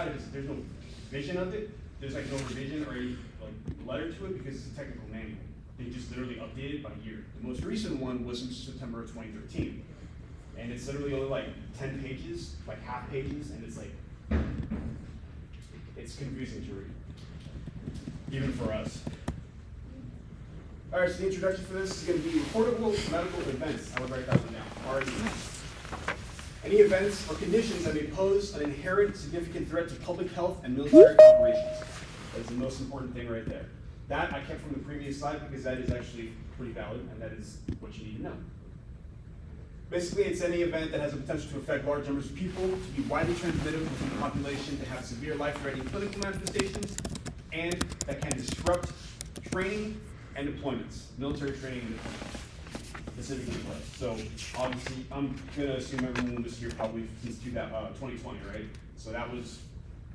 about it is there's no vision of it. There's like no revision or any like letter to it because it's a technical manual. They just literally updated by year. The most recent one was from September of 2013. And it's literally only like 10 pages, like half pages, and it's like, it's confusing to read, even for us. All right, so the introduction for this is going to be reportable medical events. I would write that one down, RMEs. Any events or conditions that may pose an inherent significant threat to public health and military operations. That is the most important thing right there. That I kept from the previous slide because that is actually pretty valid, and that is what you need to know. Basically, it's any event that has the potential to affect large numbers of people, to be widely transmitted within the population, to have severe life-threatening clinical manifestations, and that can disrupt training and deployments, military training and deployments, specifically for us. So obviously, I'm going to assume everyone was here probably since 2020, right? So that was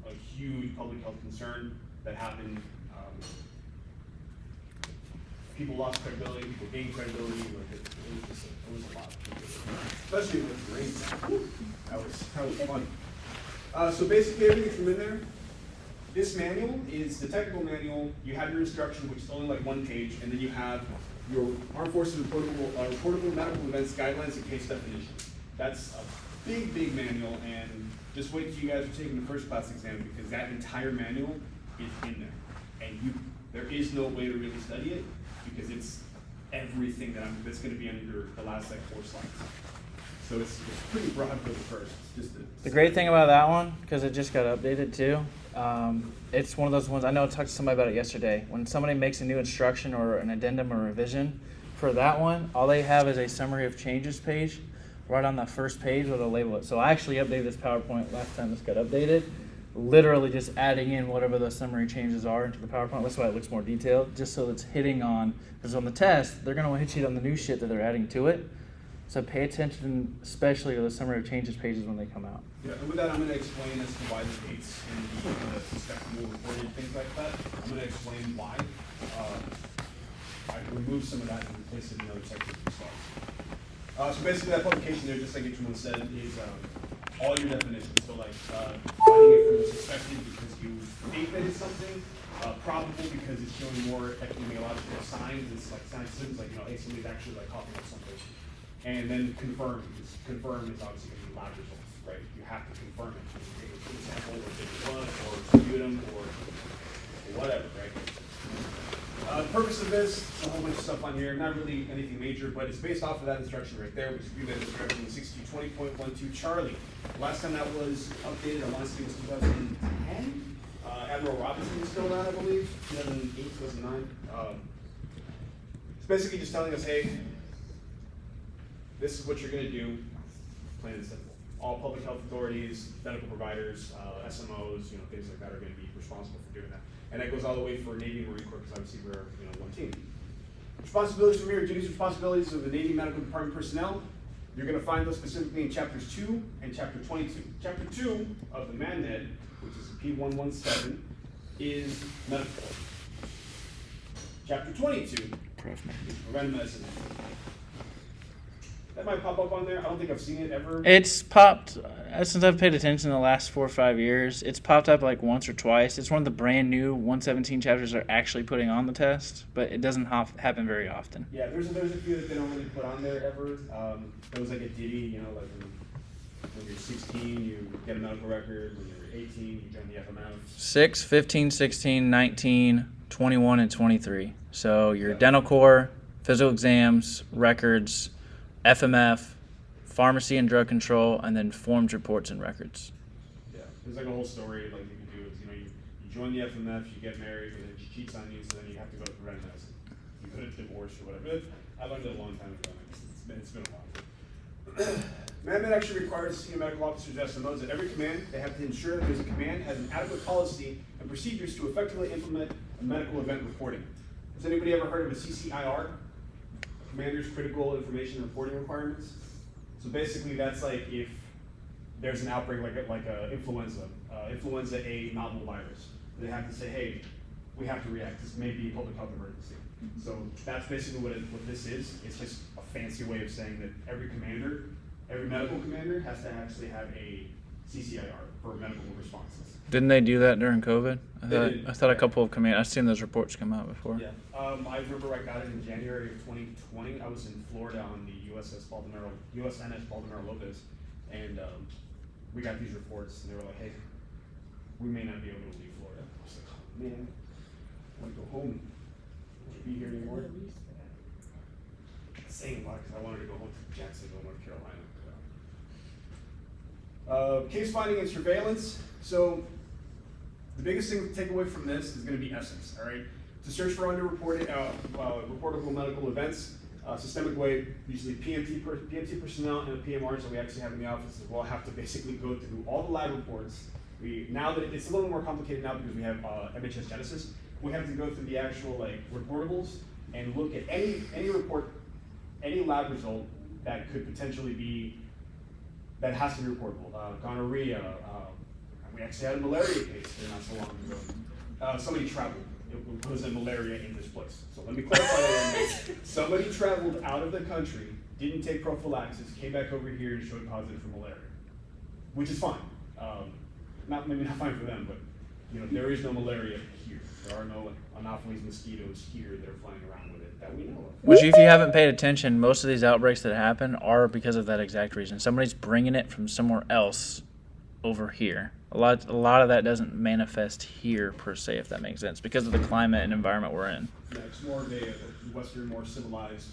a huge public health concern that happened. People lost credibility, people gained credibility. Like it was a lot. Especially with the rain. That was fun. So basically everything's from in there. This manual is the technical manual. You have your instruction, which is only like 1 page, and then you have your Armed Forces reportable medical events guidelines and case definitions. That's a big, big manual, and just wait till you guys are taking the first class exam because that entire manual is in there, and there is no way to really study it because it's everything that's going to be under the last like 4 slides. So it's pretty broad for the first. The great thing about that one, because it just got updated too, it's one of those ones, I know I talked to somebody about it yesterday, when somebody makes a new instruction or an addendum or revision, for that one, all they have is a summary of changes page right on that first page where they'll label it. So I actually updated this PowerPoint last time this got updated, literally just adding in whatever those summary changes are into the PowerPoint. That's why it looks more detailed, just so it's hitting on, because on the test, they're going to hit you on the new shit that they're adding to it. So pay attention, especially to the summary of changes pages when they come out. Yeah, and with that, I'm going to explain as to why the dates and the suspected reported things like that. I'm going to explain why I removed some of that and replaced it in another section of the slides. So basically, that publication there, just like each one said, is all your definitions. So like finding it from the suspected because you think that it's something, probable because it's showing more epidemiological signs. It's like signs, like hey, somebody's actually like coughing up something. And then confirm. Confirm is obviously going to be lab results, right? You have to confirm it. You take a food sample or take blood or sputum or whatever, right? The purpose of this, a whole bunch of stuff on here, not really anything major, but it's based off of that instruction right there, which is that instruction 6220.12 Charlie. Last time that was updated, I want to say it was 2010. Admiral Robinson was still around, I believe, 2008, 2009. It's basically just telling us, hey, this is what you're going to do, plain and simple. All public health authorities, medical providers, SMOs, things like that are going to be responsible for doing that. And that goes all the way for Navy and Marine Corps because obviously we're one team. Responsibilities from here, duties, responsibilities of the Navy Medical Department personnel. You're going to find those specifically in chapters 2 and chapter 22. Chapter 2 of the ManNed, which is P117, is medical. Chapter 22 is preventive medicine. That might pop up on there. I don't think I've seen it ever. It's popped, since I've paid attention in the last 4 or 5 years, it's popped up like once or twice. It's one of the brand new 117 chapters they're actually putting on the test, but it doesn't happen very often. Yeah, there's a few that they don't really put on there ever. There was like a ditty, like when you're 16, you get a medical record. When you're 18, you join the FMF. 6, 15, 16, 19, 21, and 23. So your dental corps, physical exams, records, FMF, pharmacy and drug control, and then forms, reports, and records. Yeah, there's like a whole story like you can do. Is, you join the FMF, you get married, and then she cheats on you, so then you have to go to preventive medicine. You go to divorce or whatever. I learned it a long time ago. It's been a while. ManNed actually requires senior medical officers, SMOs, at every command. They have to ensure that the command has an adequate policy and procedures to effectively implement a medical event reporting. Has anybody ever heard of a CCIR? Commander's Critical Information Reporting Requirements. So basically, that's like if there's an outbreak like influenza A novel virus. They have to say, hey, we have to react. This may be a public health emergency. So that's basically what this is. It's just a fancy way of saying that every medical commander has to actually have a CCIR. for medical responses. Didn't they do that during COVID? They did. I thought a couple of I've seen those reports come out before. Yeah, I remember I got it in January of 2020. I was in Florida on the USNS Baldomero Lopez, and we got these reports, and they were like, "Hey, we may not be able to leave Florida." I was like, "Oh man, I want to go home. I want to be here anymore." Same, because I wanted to go home to Jacksonville, North Carolina. Case finding and surveillance. So the biggest thing to take away from this is going to be essence. All right, to search for underreported reportable medical events, systemic way, usually PMT personnel and the PMRs that we actually have in the office as well have to basically go through all the lab reports. Now that it's a little more complicated now because we have MHS Genesis, we have to go through the actual reportables and look at any report, any lab result that could potentially be, that has to be reportable. Gonorrhea, we actually had a malaria case there not so long ago. Somebody traveled, it was a malaria in this place. So let me clarify that. Somebody traveled out of the country, didn't take prophylaxis, came back over here and showed positive for malaria, which is fine. Maybe not fine for them, but there is no malaria here. There are no Anopheles mosquitoes here that are flying around with it that we know of. Which, if you haven't paid attention, most of these outbreaks that happen are because of that exact reason. Somebody's bringing it from somewhere else over here. A lot of that doesn't manifest here per se, if that makes sense, because of the climate and environment we're in. Yeah, it's more of a Western, more civilized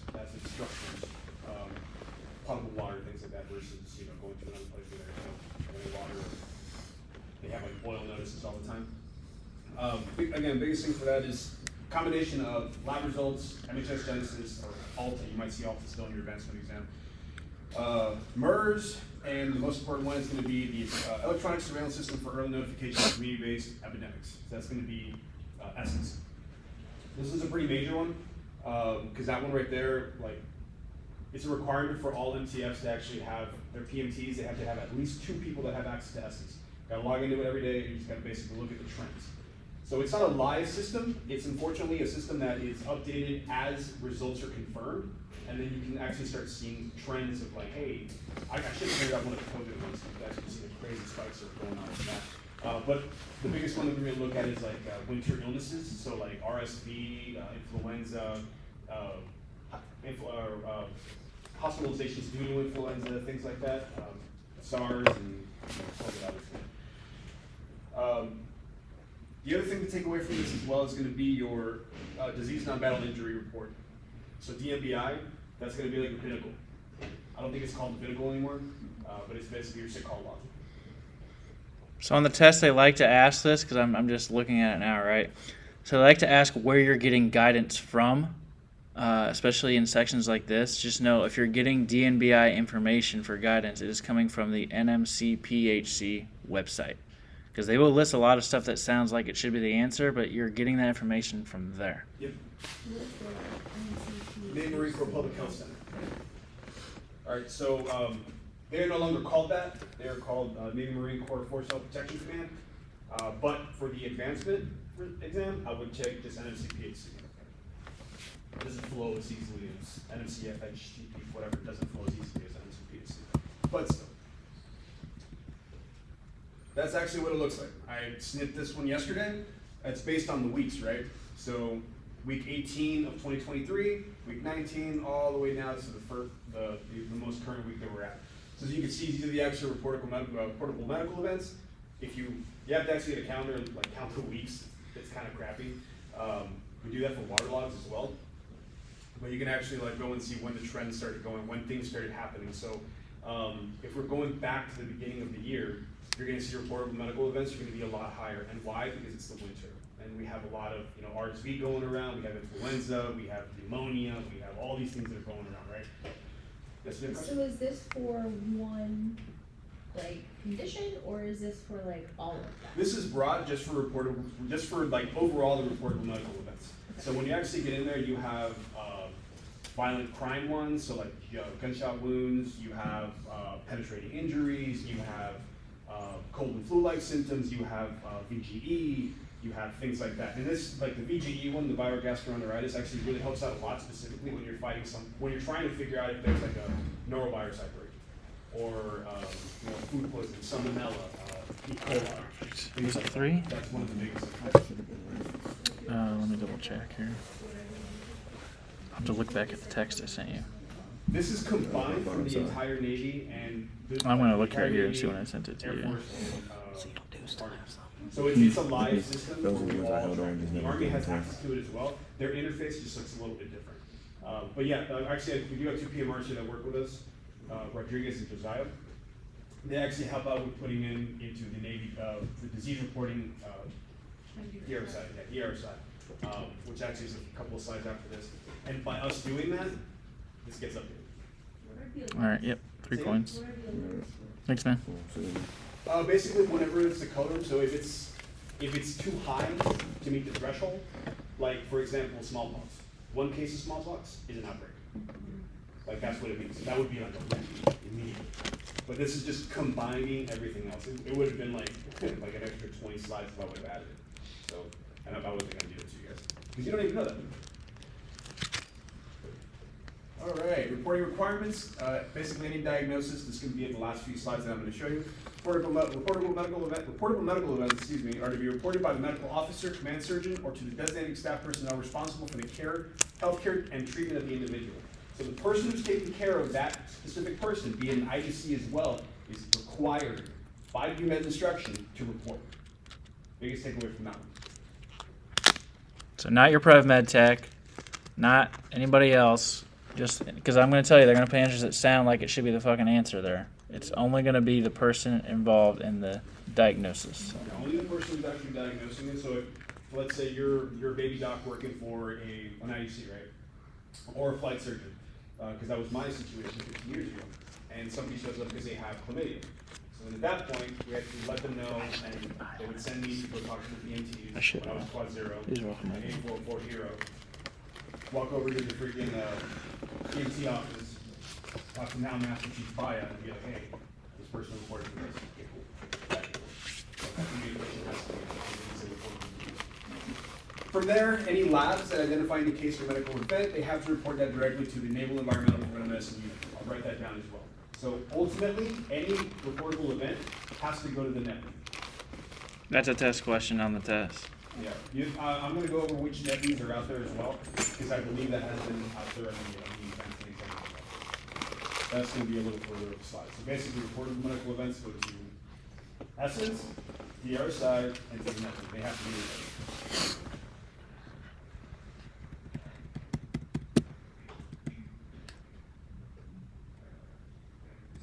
structures, potable water, things like that, versus going to another place where there's no water. They have oil notices all the time. Again, biggest thing for that is combination of lab results, MHS Genesis, or ALTA. You might see ALTA still in your advancement exam. MERS, and the most important one is going to be the electronic surveillance system for early notification of community-based epidemics. So that's going to be ESSENCE. This is a pretty major one because that one right there, it's a requirement for all MTFs to actually have their PMTs. They have to have at least 2 people that have access to ESSENCE. Got to log into it every day, and you just got to basically look at the trends. So it's not a live system. It's unfortunately a system that is updated as results are confirmed, and then you can actually start seeing trends of hey, I should have figured out one of the COVID ones. You can actually see the crazy spikes that are going on with that. But the biggest one that we're going to look at is winter illnesses, so RSV, influenza, hospitalizations due to influenza, things like that, SARS, and COVID obviously. The other thing to take away from this as well is going to be your disease non-battle injury report. So DMBI, that's going to be like the pinnacle. I don't think it's called the pinnacle anymore, but it's basically your sick call log. So on the test, they like to ask this, because I'm just looking at it now, right? So they like to ask where you're getting guidance from, especially in sections like this. Just know if you're getting DNBI information for guidance, it is coming from the Nmcphc website. Because they will list a lot of stuff that sounds like it should be the answer, but you're getting that information from there. Yep. Navy Marine Corps Public Health Center. All right, so they are no longer called that. They are called Navy Marine Corps Force Health Protection Command. But for the advancement exam, I would check this Nmcphc. It doesn't flow as easily as Nmcphc, whatever. It doesn't flow as easily as Nmcphc. But still. That's actually what it looks like. I snipped this one yesterday. It's based on the weeks, right? So week 18 of 2023, week 19, all the way now to the most current week that we're at. So as you can see, these are the actual portable medical events. If you have to actually get a calendar, count the weeks. It's kind of crappy. We do that for water logs as well. But you can actually go and see when the trends started going, when things started happening. So if we're going back to the beginning of the year, you're going to see reportable medical events are going to be a lot higher. And why? Because it's the winter. And we have a lot of RSV going around, we have influenza, we have pneumonia, we have all these things that are going around, right? That's a So is this for one condition, or is this for all of that? This is broad, just for overall the reportable medical events. So when you actually get in there, you have violent crime ones, so gunshot wounds, you have penetrating injuries, you have cold and flu-like symptoms, you have VGE, you have things like that. And this, the VGE one, the viral gastroenteritis, actually really helps out a lot, specifically when you're when you're trying to figure out if there's a norovirus outbreak, or food poisoning, salmonella, E. coli. Was it 3? That's one of the biggest. Let me double check here. I'll have to look back at the text I sent you. This is combined from the entire Navy and. I'm gonna look right here and see when I sent it to Air you. Force and, So it's a live system. Those are the ones I all held on, tracked. just The never Army put has in access to it as well. Their interface just looks a little bit different. But yeah, actually, we do have 2 PMRs here that work with us, Rodriguez and Josiah. They actually help out with putting into the Navy, the disease reporting, ER side, ER side, which actually is a couple of slides after this. And by us doing that, this gets updated. All right. Yep. 3 coins. Thanks, man. Basically, whenever it's the color, so if it's too high to meet the threshold, like for example, smallpox. 1 case of smallpox is an outbreak. Like that's what it means. That would be like a immediate. But this is just combining everything else. It would have been like an extra 20 slides if I would have added it. So, and I wasn't gonna do it to you guys because you don't even know that. All right, reporting requirements. Basically, any diagnosis. This is going to be in the last few slides that I'm going to show you. Reportable medical events, excuse me, are to be reported by the medical officer, command surgeon, or to the designating staff personnel responsible for the care, healthcare, and treatment of the individual. So the person who's taking care of that specific person, be it an IDC as well, is required by UMed's instruction to report. Biggest takeaway from that one. So not your Prev Med Tech, not anybody else. Just because I'm going to tell you, they're going to put answers that sound like it should be the fucking answer there. It's only going to be the person involved in the diagnosis. Only the person who's actually diagnosing it. So if, let's say you're a baby doc working for an IUC, right? Or a flight surgeon, because that was my situation 15 years ago. And somebody shows up because they have chlamydia. So then at that point, we had to let them know, and they would send me to go talk to the PMTs when I was Quad Zero, These are all from an 844 hero. Walk over to the freaking PMT office, talk to now Master Chief Baya, and be like, hey, this person reported to this. Okay, cool. That cool. So that communication has to be reported. From there, any labs that identify any case or medical event, they have to report that directly to the Naval Environmental Preventive Medicine Unit. I'll write that down as well. So ultimately, any reportable event has to go to the net. That's a test question on the test. Yeah, I'm going to go over which NEPs are out there as well, because I believe that has been out there in the events and exams. That's going to be a little further up the slide. So basically, reportable medical events go to Essence, DR side, and to the NEP. They have to be there.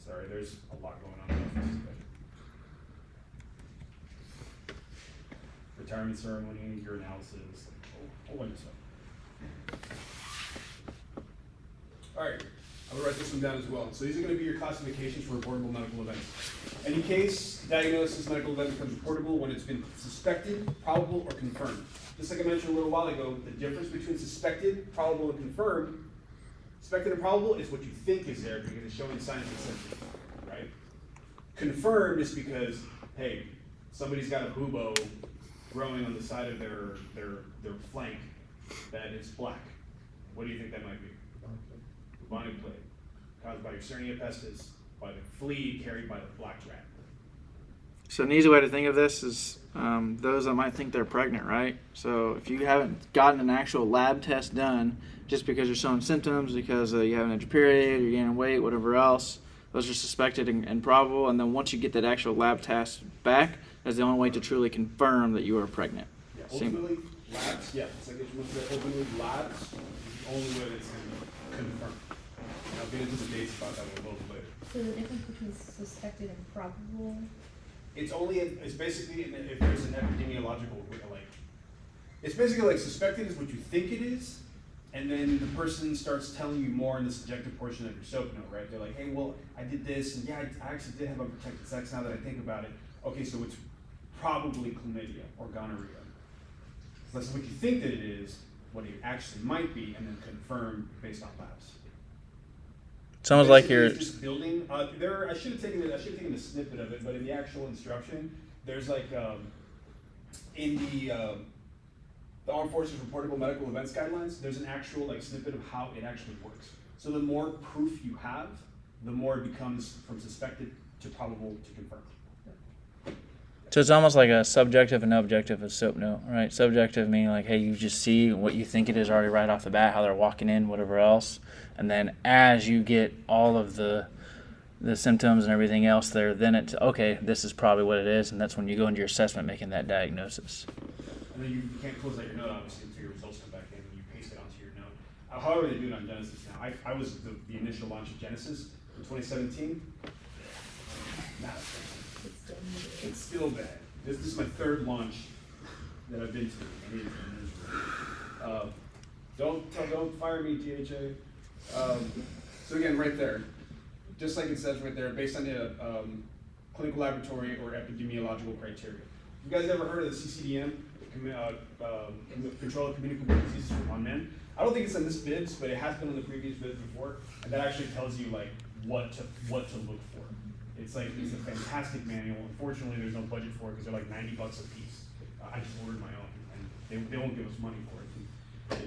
Sorry, there's a lot going on in the office today. Retirement ceremony, urinalysis, a whole bunch of stuff. All right, I will write this one down as well. So these are going to be your classifications for reportable medical events. Any case, diagnosis, medical event becomes reportable when it's been suspected, probable, or confirmed. Just like I mentioned a little while ago, the difference between suspected, probable, and confirmed. Suspected and probable is what you think is there because it's showing signs and symptoms, right? Confirmed is because, hey, somebody's got a bubo growing on the side of their flank that is black. What do you think that might be? Bubonic plague, caused by Yersinia pestis, by the flea carried by the black rat. So an easy way to think of this is those that might think they're pregnant, right? So if you haven't gotten an actual lab test done, just because you're showing symptoms, because you haven't had your period, you're gaining weight, whatever else, those are suspected and probable. And then once you get that actual lab test back, that's the only way to truly confirm that you are pregnant. Yeah, ultimately, labs, yeah, it's like it's ultimately labs is the only way that's going to confirm. And I'll get into the dates about that a little bit later. So the difference between suspected and probable? It's basically, if there's an epidemiological, like, it's basically like suspected is what you think it is, and then the person starts telling you more in the subjective portion of your SOAP note, right? They're like, hey, well, I did this, and yeah, I actually did have unprotected sex now that I think about it. Okay, so it's probably chlamydia or gonorrhea. So that's what you think that it is, what it actually might be, and then confirm based on labs. Sounds like you're It's just building. I should have taken a snippet of it, but in the actual instruction, there's like in the Armed Forces Reportable Medical Events Guidelines, there's an actual like snippet of how it actually works. So the more proof you have, the more it becomes from suspected to probable to confirmed. So it's almost like a subjective and objective of SOAP note, right? Subjective meaning like, hey, you just see what you think it is already right off the bat, how they're walking in, whatever else, and then as you get all of the symptoms and everything else there, then it's okay, this is probably what it is, and that's when you go into your assessment making that diagnosis. And then you can't close out your note, obviously, until your results come back in and you paste it onto your note. However they do it on Genesis now. I was the initial launch of Genesis in 2017. Not a fan. It's still bad. This is my third launch that I've been to. And it is miserable. Don't fire me, THA. So again, right there, just like it says right there, based on the clinical laboratory or epidemiological criteria. You guys ever heard of the CCDM, Control of Communicable Diseases on Men? I don't think it's on this bids, but it has been on the previous bids before, and that actually tells you like what to look for. It's a fantastic manual. Unfortunately, there's no budget for it because they're like $90 a piece. I just ordered my own, and they won't give us money for it.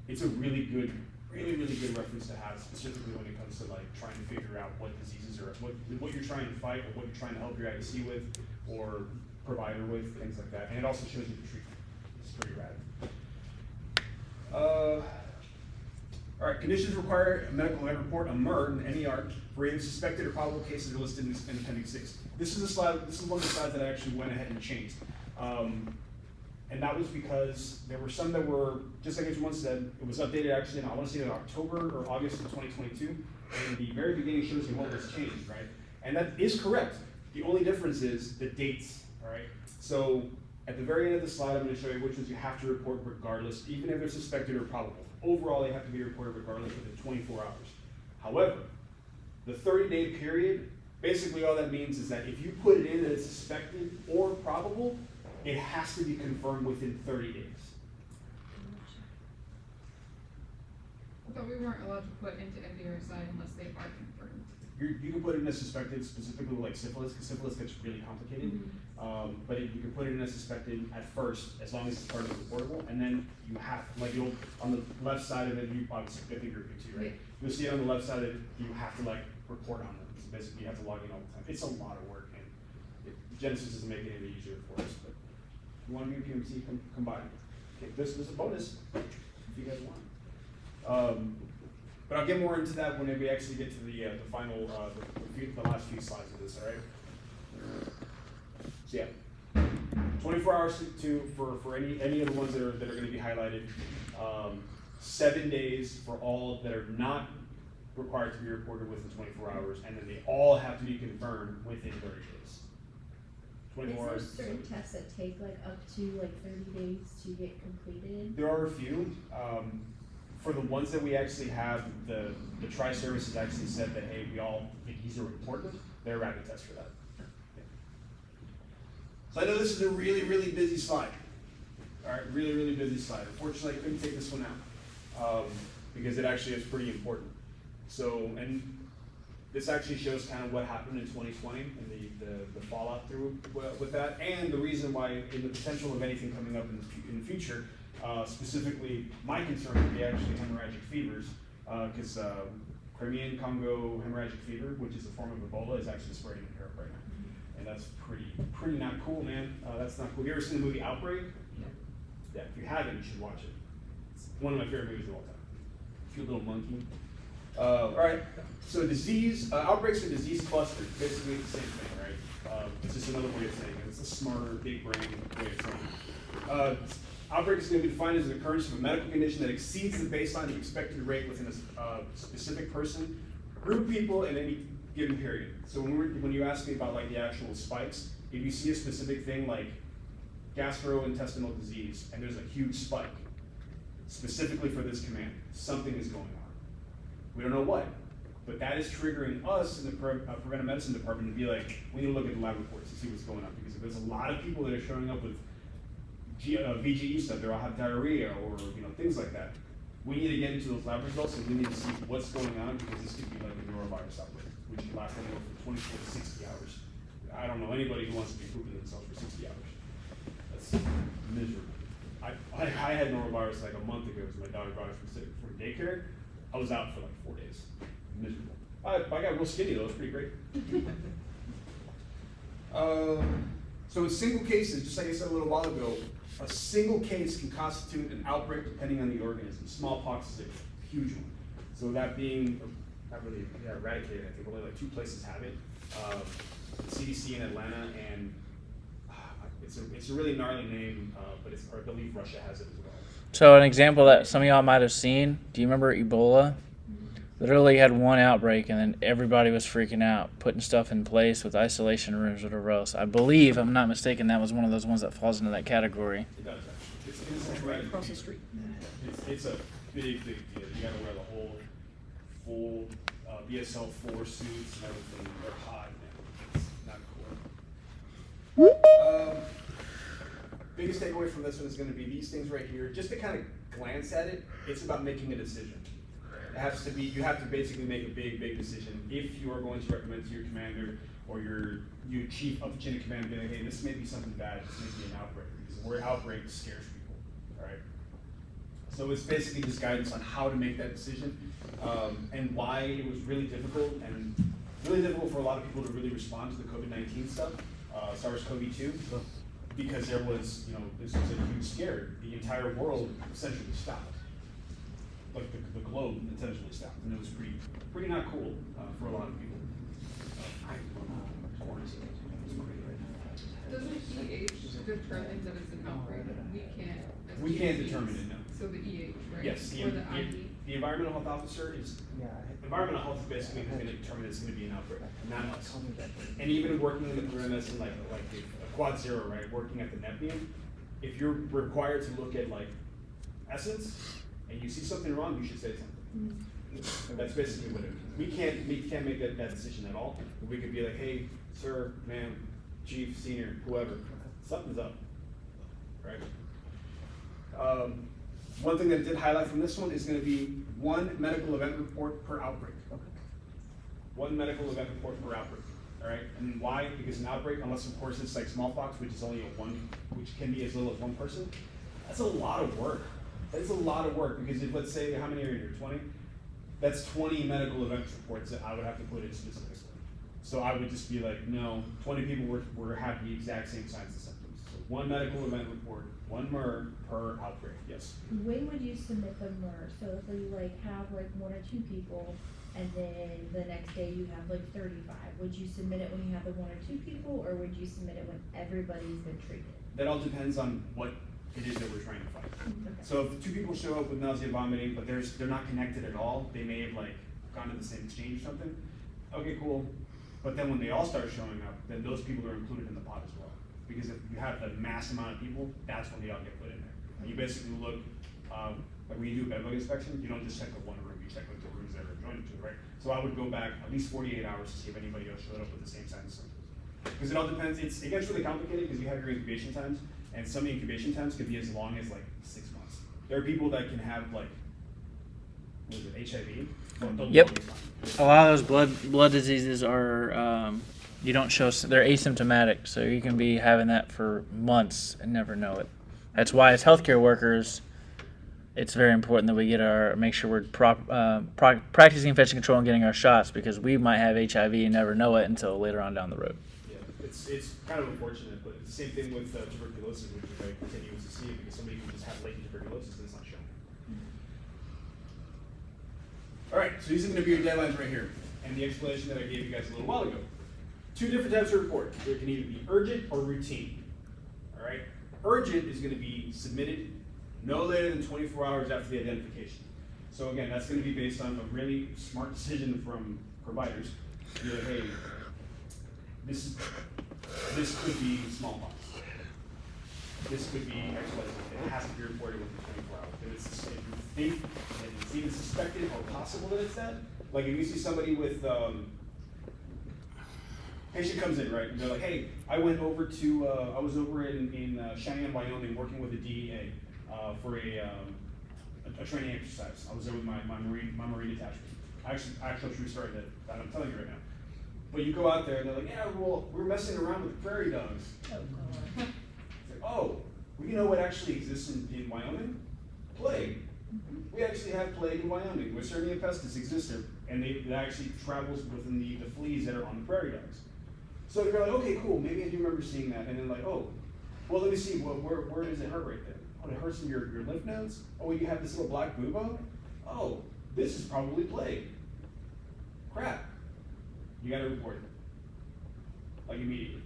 It's a really good reference to have, specifically when it comes to like trying to figure out what diseases are, what you're trying to fight, or what you're trying to help your IDC with, or provider with, things like that. And it also shows you the treatment. It's pretty rad. All right, conditions require a medical lab report, a MER, an NER, for either suspected or probable cases are listed in Appendix 6. This is a slide. This is one of the slides that I actually went ahead and changed. And that was because there were some that were, just like everyone said, it was updated actually in, I want to say in October or August of 2022. And the very beginning shows you what was changed, right? And that is correct. The only difference is the dates, all right? So at the very end of the slide, I'm going to show you which ones you have to report regardless, even if they're suspected or probable. Overall, they have to be reported regardless within 24 hours. However, the 30-day period, basically all that means is that if you put it in that it's suspected or probable, it has to be confirmed within 30 days. I thought we weren't allowed to put into MDRSI unless they are confirmed. You can put it in as suspected, specifically like syphilis, because syphilis gets really complicated. But you can put it in as suspected at first, as long as it's part of the reportable, and then you have, like you'll, on the left side of it, you obviously, I think you're too, right? Yeah. You'll see it on the left side of it, you have to like report on them. So basically you have to log in all the time. It's a lot of work, and Genesis doesn't make it any easier for us, but if you want to be PMT, combine. Okay, this is a bonus, if you guys want. But I'll get more into that when we actually get to the final, the last few slides of this, all right? So yeah, 24 hours for any of the ones that are going to be highlighted. 7 days for all that are not required to be reported within 24 hours, and then they all have to be confirmed within 30 days. 24 hours. Is there certain tests that take like up to like 30 days to get completed? There are a few. For the ones that we actually have, the tri-services actually said that, hey, we all think these are important. They're rapid tests for that. Yeah. So I know this is a really, really busy slide. All right, really, really busy slide. Unfortunately, I couldn't take this one out because it actually is pretty important. So, and this actually shows kind of what happened in 2020 and the fallout through with that, and the reason why, in the potential of anything coming up in the future. Specifically, my concern would be actually hemorrhagic fevers, because Crimean Congo hemorrhagic fever, which is a form of Ebola, is actually spreading in Europe right now, and that's pretty not cool, man. That's not cool. Have you ever seen the movie Outbreak? Yeah. If you haven't, you should watch it. It's one of my favorite movies of all time. Cute little monkey. All right. So disease outbreaks and disease clusters, basically the same thing, right? It's just another way of saying it. It's a smarter, big brain way of saying it. Outbreak is going to be defined as an occurrence of a medical condition that exceeds the baseline expected rate within a specific person, group of people, in any given period. So when you ask me about like the actual spikes, if you see a specific thing like gastrointestinal disease and there's a huge spike, specifically for this command, something is going on. We don't know what, but that is triggering us in the preventive medicine department to be like, we need to look at the lab reports to see what's going on, because if there's a lot of people that are showing up with VGE stuff, they all have diarrhea or things like that. We need to get into those lab results, and we need to see what's going on, because this could be like a norovirus outbreak, which can last anywhere from 24 to 60 hours. I don't know anybody who wants to be pooping themselves for 60 hours. That's miserable. I had norovirus like a month ago because my daughter brought it from daycare. I was out for like 4 days. Miserable. I got real skinny though. It was pretty great. So in single cases, just like I said a little while ago, a single case can constitute an outbreak depending on the organism. Smallpox is a huge one. So that being not really eradicated, I think only like 2 places have it. CDC in Atlanta, and it's a really gnarly name, but I believe Russia has it as well. So an example that some of y'all might have seen, do you remember Ebola? Literally had one outbreak and then everybody was freaking out, putting stuff in place with isolation rooms or whatever else. I believe, if I'm not mistaken, that was one of those ones that falls into that category. It does actually. It's right across the street. It's a big deal. You gotta wear the whole full BSL-4 suits and everything. They're hot, man. It's not cool. Biggest takeaway from this one is gonna be these things right here. Just to kind of glance at it, it's about making a decision. It has to be, you have to basically make a big decision. If you are going to recommend to your commander or your chief of the chain of command, be like, hey, this may be something bad, this may be an outbreak, because the word outbreak scares people, all right? So it's basically just guidance on how to make that decision, and why it was really difficult for a lot of people to really respond to the COVID-19 stuff, SARS-CoV-2, because there was, this was a huge scare. The entire world essentially stopped. Like the globe intentionally stopped, and it was pretty not cool for a lot of people. Doesn't EH determine that it's an outbreak? We can't determine it, no. So the EH, right? Yes, Or the ID? the environmental health officer is, environmental health is basically who's gonna determine it's gonna be an outbreak, not us. And even working in the premise and like the Quad Zero, right, working at the NEPNIUM, if you're required to look at like essence, and you see something wrong, you should say something. That's basically what it is. We can't make that decision at all. We could be like, hey, sir, ma'am, chief, senior, whoever, something's up, right? One thing that I did highlight from this one is gonna be 1 medical event report per outbreak. 1 medical event report per outbreak, all right? And why? Because an outbreak, unless of course it's like smallpox, which is only which can be as little as 1 person, that's a lot of work. That's a lot of work, because if, let's say, how many are here, 20? That's 20 medical event reports that I would have to put in specifics. So I would just be like, no, 20 people were have the exact same signs and symptoms. So 1 medical event report, 1 MR per outbreak, yes. When would you submit the MR? So if you have 1 or 2 people, and then the next day you have 35, would you submit it when you have the 1 or 2 people, or would you submit it when everybody's been treated? That all depends on what it is that we're trying to fight. Okay. So if 2 people show up with nausea, vomiting, but they're not connected at all, they may have gone to the same exchange or something. Okay, cool. But then when they all start showing up, then those people are included in the pot as well. Because if you have a mass amount of people, that's when they all get put in there. And you basically look, like when you do a bedbug inspection, you don't just check the 1 room, you check the rooms that are joined to it, right? So I would go back at least 48 hours to see if anybody else showed up with the same signs and symptoms. Because it all depends, it gets really complicated because you have your incubation times, and some incubation times could be as long as 6 months. There are people that can have what is it, HIV? Yep. A lot of those blood diseases are you don't show, they're asymptomatic, so you can be having that for months and never know it. That's why as healthcare workers, it's very important that we make sure we're practicing infection control and getting our shots, because we might have HIV and never know it until later on down the road. Yeah, it's kind of unfortunate, but it's the same thing with tuberculosis, which is very continuous to see, because somebody can just have latent tuberculosis and it's not shown. All right, so these are going to be your deadlines right here, and the explanation that I gave you guys a little while ago. 2 different types of report. There can either be urgent or routine. All right, urgent is going to be submitted no later than 24 hours after the identification. So again, that's going to be based on a really smart decision from providers. You're like, hey, this could be smallpox. This could be XYZ. It has to be reported within 24 hours. If you think that it's even suspected or possible that it's that, like if you see somebody with, patient comes in, right, and they're like, hey, I went over to, I was over in Cheyenne, Wyoming, working with the DEA for a training exercise. I was there with my Marine detachment. Actual true story that I'm telling you right now. But you go out there and they're like, yeah, well, we're messing around with prairie dogs. Oh, God. It's like, oh, well, you know what actually exists in Wyoming? Plague. We actually have plague in Wyoming. Nmcphc exists there, and it actually travels within the fleas that are on the prairie dogs. So they're like, okay, cool, maybe I do remember seeing that, and then like, oh, well, let me see, where does it hurt right there? Oh, it hurts in your lymph nodes? Oh, you have this little black bubo? Oh, this is probably plague. Crap. You gotta report it. Like immediately.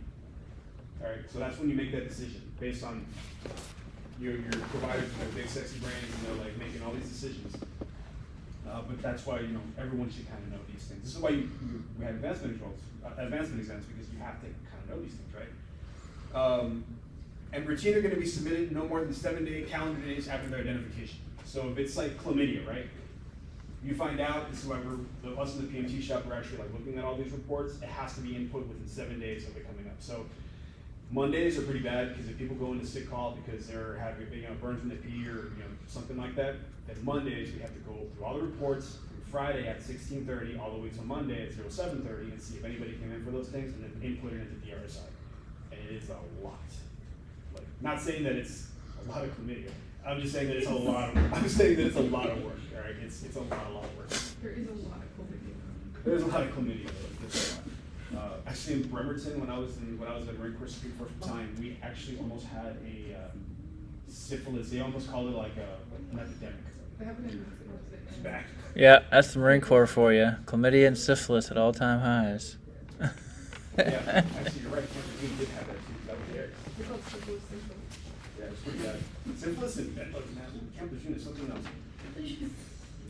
All right, so that's when you make that decision based on your providers with their big sexy brains, and they're like making all these decisions. But that's why, everyone should kind of know these things. This is why we have advancement exams, because you have to kind of know these things, right? And routine are going to be submitted no more than 7 calendar days after their identification. So if it's like chlamydia, right? You find out, this is why us in the PMT shop are actually like looking at all these reports. It has to be input within 7 days of it coming up. So Mondays are pretty bad because if people go into sick call because they're having burns from the pee or something like that, then Mondays we have to go through all the reports from Friday at 16:30 all the way to Monday at 07:30 and see if anybody came in for those things and then input it into DRSI. And it is a lot. Like, not saying that it's a lot of chlamydia. I'm just saying that it's a lot of work. I'm saying that it's a lot of work. All right, it's a lot of work. There is a lot of chlamydia. There's a lot of chlamydia. There's a lot. Actually, in Bremerton, when I was in Marine Corps Security for some time, we actually almost had a syphilis. They almost called it like an epidemic. They have it in It's back. Yeah, that's the Marine Corps for you. Chlamydia and syphilis at all-time highs. Yeah, actually, you're right. We did have that too. That was there. It's called syphilis syndrome. Yeah, it's pretty bad. Syphilis and Camp Lejeune is something else.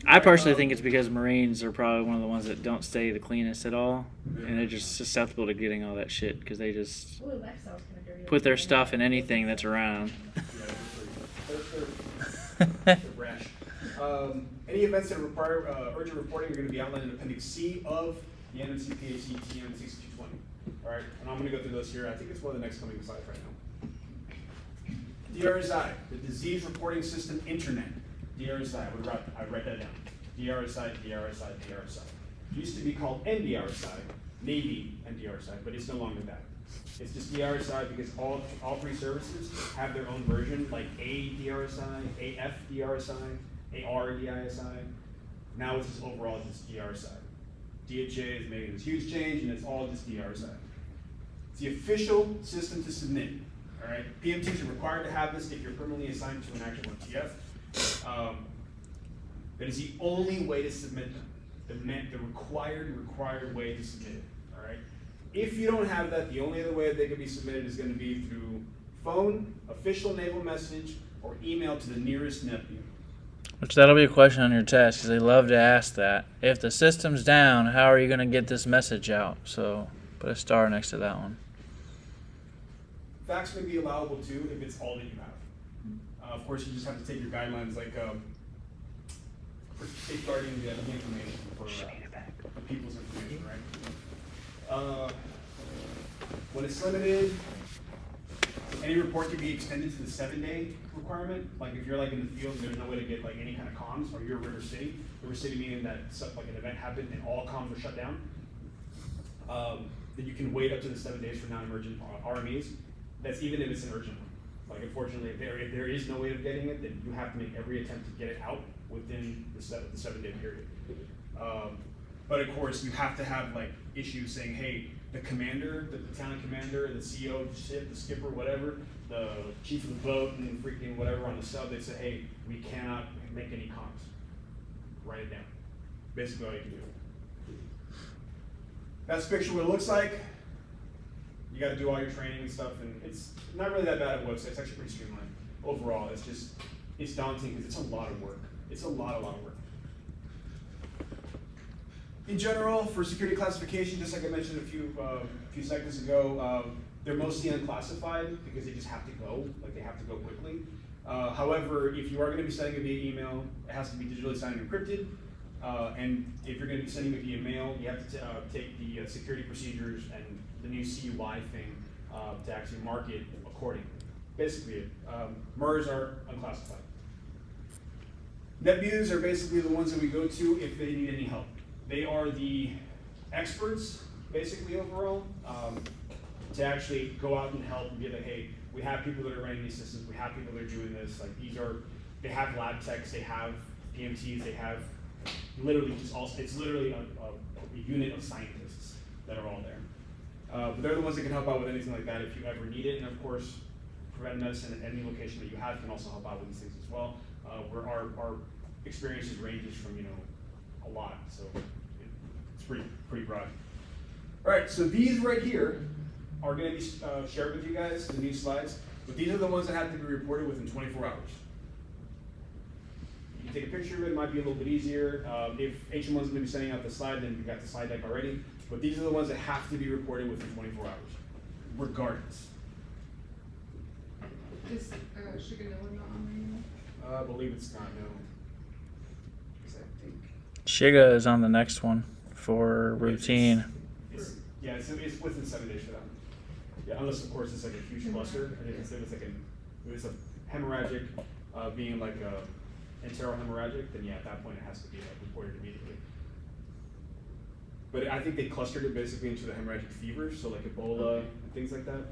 I personally think it's because Marines are probably one of the ones that don't stay the cleanest at all, and they're just susceptible to getting all that shit because they just Ooh, lifestyle's kinda dirty. put their stuff in anything that's around. They're rash. Any events that require urgent reporting are going to be outlined in Appendix C of the Nmcphc Tm 6220. All right, and I'm going to go through those here. I think it's one of the next coming slides right now. DRSI, the Disease Reporting System Internet. DRSI, I write that down. DRSI. It used to be called NDRSI, Navy NDRSI, but it's no longer that. It's just DRSI because all three services have their own version, like ADRSI, AFDRSI, ARDISI. Now it's just overall just DRSI. DHA is making this huge change, and it's all just DRSI. It's the official system to submit. All right, PMTs are required to have this if you're permanently assigned to an actual MTF. That is the only way to submit them. The required way to submit it. All right. If you don't have that, the only other way that they can be submitted is going to be through phone, official naval message, or email to the nearest nephew. Which that'll be a question on your test because they love to ask that. If the system's down, how are you going to get this message out? So put a star next to that one. Fax may be allowable too if it's all that you have. Of course, you just have to take your guidelines like for safeguarding the information for the people's information, right? When it's limited, any report can be extended to the 7-day requirement. Like if you're like in the field and there's no way to get like any kind of comms, or you're River City meaning that like an event happened and all comms were shut down, then you can wait up to the 7 days for non-emergent RMEs. That's even if it's an urgent one. Like unfortunately, if there is no way of getting it, then you have to make every attempt to get it out within the 7-day period. But of course, you have to have like issues saying, hey, the commander, the battalion commander, the CO of the ship, the skipper, whatever, the chief of the boat, and freaking whatever on the sub, they say, hey, we cannot make any comms. Write it down. Basically all you can do. That's a picture of what it looks like. You got to do all your training and stuff, and it's not really that bad of a website. It's actually pretty streamlined. Overall, it's daunting because it's a lot of work. It's a lot of work. In general, for security classification, just like I mentioned a few seconds ago, they're mostly unclassified because they just have to go, like they have to go quickly. However, if you are going to be sending it via email, it has to be digitally signed and encrypted. And if you're going to be sending it via mail, you have to take the security procedures and the new CUI thing to actually mark it accordingly. Basically it. MERS are unclassified. NetViews are basically the ones that we go to if they need any help. They are the experts, basically overall, to actually go out and help and be like, hey, we have people that are running these systems, we have people that are doing this, like they have lab techs, they have PMTs, they have literally it's literally a unit of scientists that are all there. But they're the ones that can help out with anything like that if you ever need it. And of course, preventive medicine at any location that you have can also help out with these things as well. Where our experiences ranges from, a lot. So it's pretty broad. All right, so these right here are going to be shared with you guys, the new slides. But these are the ones that have to be reported within 24 hours. You can take a picture of it, it might be a little bit easier. If HM1's going to be sending out the slide, then you've got the slide deck already. But these are the ones that have to be reported within 24 hours, regardless. Is Shiganilla not on I believe it's not, no. 'Cause I think Shiga is on the next one for routine. it's within 7 days for that. Yeah, unless of course it's like a huge cluster. I think if it's a hemorrhagic, being like a enterohemorrhagic, then yeah, at that point it has to be reported immediately. But I think they clustered it basically into the hemorrhagic fever, so like Ebola and things like that.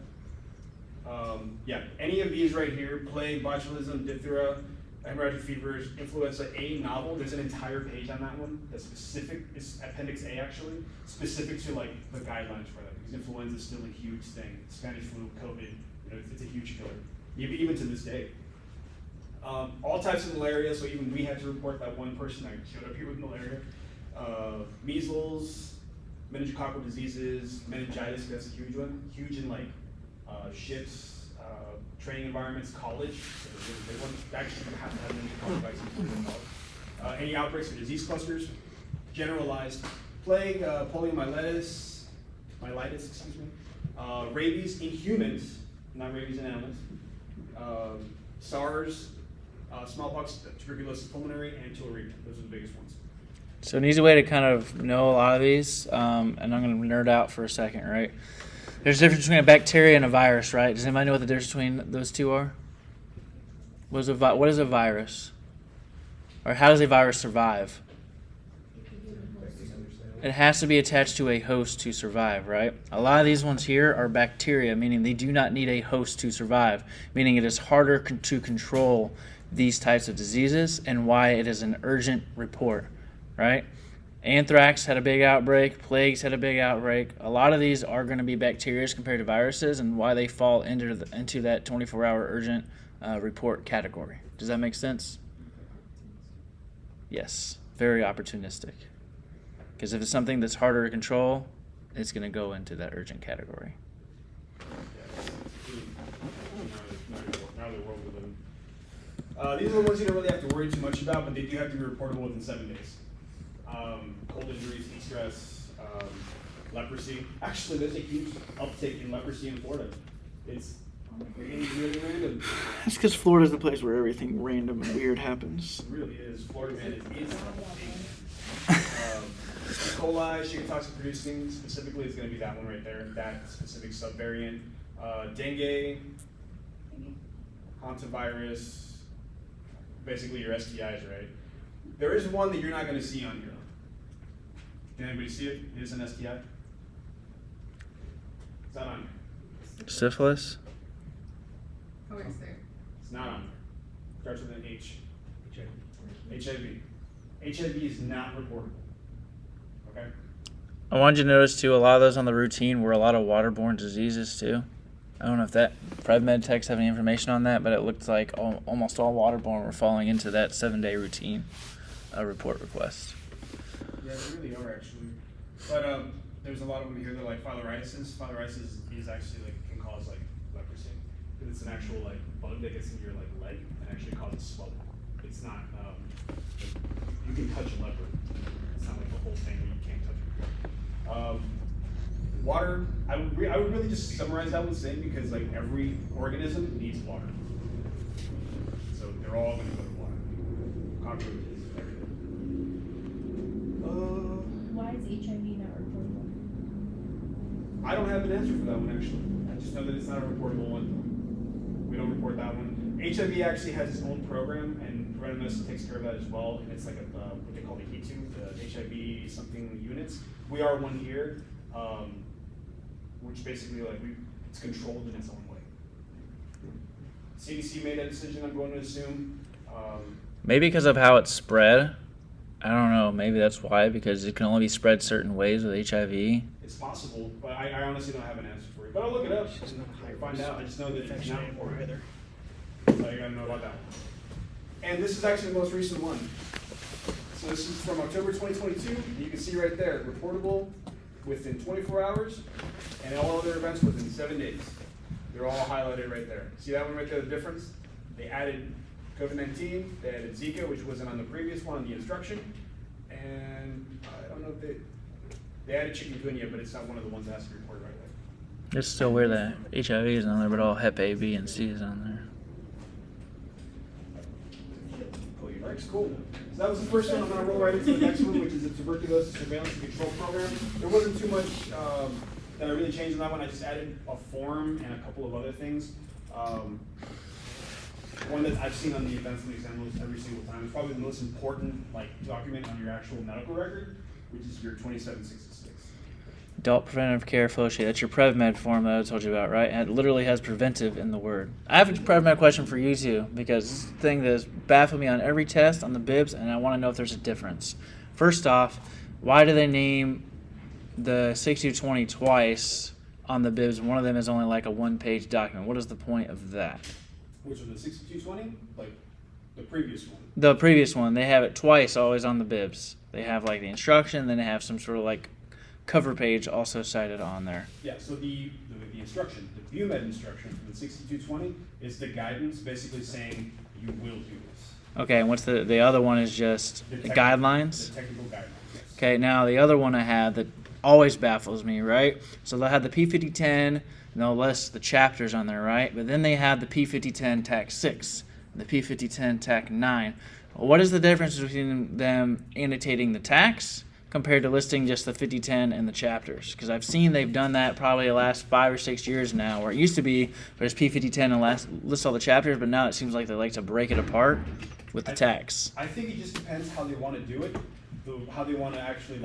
Yeah, any of these right here, plague, botulism, diphtheria, hemorrhagic fevers, influenza A novel, there's an entire page on that one that's specific, it's Appendix A actually, specific to like the guidelines for that, because influenza is still a huge thing. Spanish flu, COVID, it's a huge killer, even to this day. All types of malaria, so even we had to report that one person that showed up here with malaria. Measles, meningococcal diseases, meningitis, that's a huge one. Huge in like ships, training environments, college. So there's a big one. Actually, you have to have meningococcal vaccines in college. Any outbreaks or disease clusters, generalized plague, poliomyelitis, rabies in humans, not rabies in animals. SARS, smallpox, tuberculosis pulmonary, and tularemia. Those are the biggest ones. So an easy way to kind of know a lot of these, and I'm going to nerd out for a second, right? There's a difference between a bacteria and a virus, right? Does anybody know what the difference between those two are? What is a virus? Or how does a virus survive? It has to be attached to a host to survive, right? A lot of these ones here are bacteria, meaning they do not need a host to survive, meaning it is harder to control these types of diseases, and why it is an urgent report, right? Anthrax had a big outbreak, plagues had a big outbreak. A lot of these are going to be bacteria compared to viruses, and why they fall into that 24-hour urgent report category. Does that make sense? Yes, very opportunistic. Because if it's something that's harder to control, it's going to go into that urgent category. These are the ones you don't really have to worry too much about, but they do have to be reportable within 7 days. Cold injuries, heat stress, leprosy. Actually, there's a huge uptick in leprosy in Florida. It's really random. That's because Florida's the place where everything random and weird happens. It really is. Florida, man, is E. coli, Shiga toxic producing, specifically, is going to be that one right there, that specific subvariant. Dengue, hantavirus, basically your STIs, right? There is one that you're not going to see on here. Did anybody see it? It is an STI. It's not on there. Syphilis? Oh, it's there. It's not on there. Starts with an H. HIV. HIV is not reportable. Okay? I wanted you to notice, too, a lot of those on the routine were a lot of waterborne diseases, too. I don't know if that PrevMed techs have any information on that, but it looked like almost all waterborne were falling into that 7-day routine report request. Yeah, they really are actually. But there's a lot of them here that are like filariasis. Filariasis is actually like can cause like leprosy because it's an actual like bug that gets in your like leg and actually causes swelling. It's not like, you can touch a leper. It's not like the whole thing where you can't touch it. Water. I would really just summarize that with saying because like every organism needs water, so they're all going to go to water. Cockroaches, everything. Why is HIV not reportable? I don't have an answer for that one actually. I just know that it's not a reportable one. We don't report that one. HIV actually has its own program, and preventive medicine takes care of that as well. And it's like what they call the HEAT2, the HIV something units. We are one here, which basically like it's controlled in its own way. CDC made that decision. I'm going to assume. Maybe because of how it's spread. I don't know. Maybe that's why, because it can only be spread certain ways with HIV. It's possible, but I honestly don't have an answer for you. But I'll look it up and I can find out. I just know that it's not reported. So you gotta know about that one. And this is actually the most recent one. So this is from October 2022. You can see right there, reportable within 24 hours, and all other events within 7 days. They're all highlighted right there. See that one right there, the difference? They added COVID-19, they added Zika, which wasn't on the previous one, the instruction, and I don't know if they added chikungunya, but it's not one of the ones that has to be reported right away. It's still weird that HIV is on there, but all Hep A, B, and C is on there. Cool. So that was the first one. I'm going to roll right into the next one, which is the tuberculosis surveillance and control program. There wasn't too much that I really changed on that one. I just added a form and a couple of other things. One that I've seen on the events and exam list every single time is probably the most important document on your actual medical record, which is your 2766. Adult Preventive Care Flow Sheet. That's your PrevMed form that I told you about, right? And it literally has preventive in the word. I have a PrevMed question for you too, because it's the thing that has baffled me on every test on the bibs, and I want to know if there's a difference. First off, why do they name the 6220 twice on the bibs? One of them is only like a one-page document. What is the point of that? Which was the 6220? Like the previous one? The previous one. They have it twice always on the bibs. They have like the instruction, then they have some sort of like cover page also cited on there. Yeah, so the instruction, the ViewMed instruction from the 6220 is the guidance basically saying you will do this. Okay, and what's the other one is just the guidelines? The technical guidelines, yes. Okay, now the other one I had that always baffles me, right? So they'll have the P5010 and they'll list the chapters on there, right? But then they have the P5010 TAC 6 and the P5010 TAC 9. What is the difference between them annotating the TACs compared to listing just the 5010 and the chapters? Because I've seen they've done that probably the last 5 or 6 years now, where it used to be there's P5010 and lists all the chapters, but now it seems like they like to break it apart with the TACs. I think it just depends how they want to do it, how they want to actually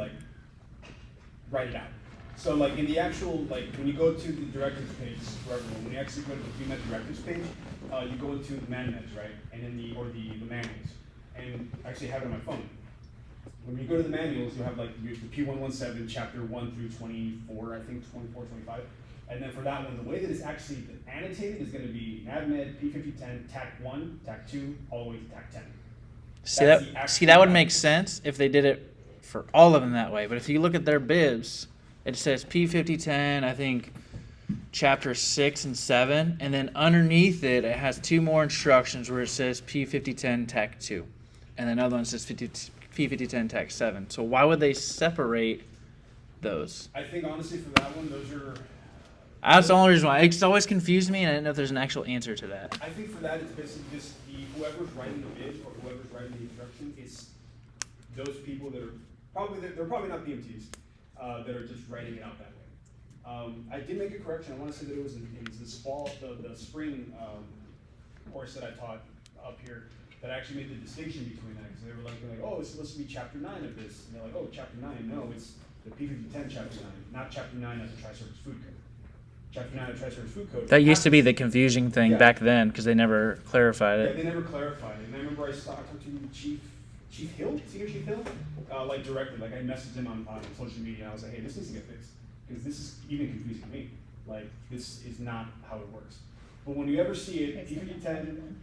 write it out. So in the actual, when you go to the directives page for everyone, when you actually go to the ViewMed directives page, you go into the manuals, right? And then the manuals. And actually have it on my phone. When you go to the manuals, you'll have the P117, chapter 1 through 24, I think 24, 25. And then for that one, the way that it's actually annotated is going to be NAVMed, P5010, TAC 1, TAC 2, all the way to TAC 10. See, that would make sense if they did it for all of them that way. But if you look at their bibs, it says P5010, I think, chapter 6 and 7. And then underneath it, it has 2 more instructions where it says P5010, TAC 2. And then another one says P5010 TAC 7. So why would they separate those? I think honestly for that one, those are... That's the only reason why. It's always confused me, and I didn't know if there's an actual answer to that. I think for that, it's basically just whoever's writing the bid or whoever's writing the instruction, it's those people that are they're probably not PMTs that are just writing it out that way. I did make a correction. I want to say that it was this fall, the spring course that I taught up here, that actually made the distinction between that, because they were like, oh, it's supposed to be chapter 9 of this. And they're like, oh, chapter 9. No, it's the P5010 chapter 9, not chapter 9 of the Tri-Service Food Code. Chapter 9 of the Tri-Service Food Code. That used to be the confusing thing back then, because they never clarified it. Yeah, they never clarified it. And I remember I talked to Chief Hill, Senior Chief Hill, directly. I messaged him on social media, and I was like, hey, this needs to get fixed, because this is even confusing to me. This is not how it works. But when you ever see it, P5010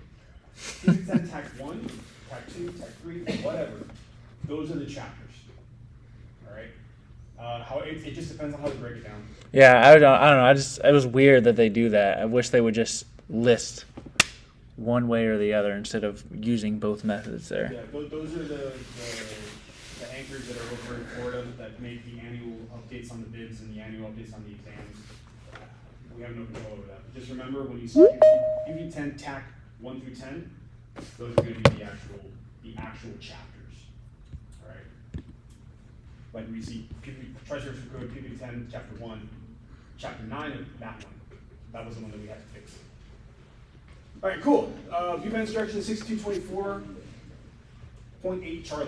TAC 1, TAC 2, TAC 3, whatever, those are the chapters. All right? It just depends on how they break it down. Yeah, I don't know. It was weird that they do that. I wish they would just list one way or the other instead of using both methods there. Yeah, those are the anchors that are over in Florida that make the annual updates on the bids and the annual updates on the exams. We have no control over that. But just remember, when you see P10 TAC 1 through 10, those are going to be the actual chapters. All right. Like we see Tri-Service Code P10 chapter 1, chapter 9 of that one. That was the one that we had to fix. All right, cool. ViewMed instruction 6224.8 Charlie.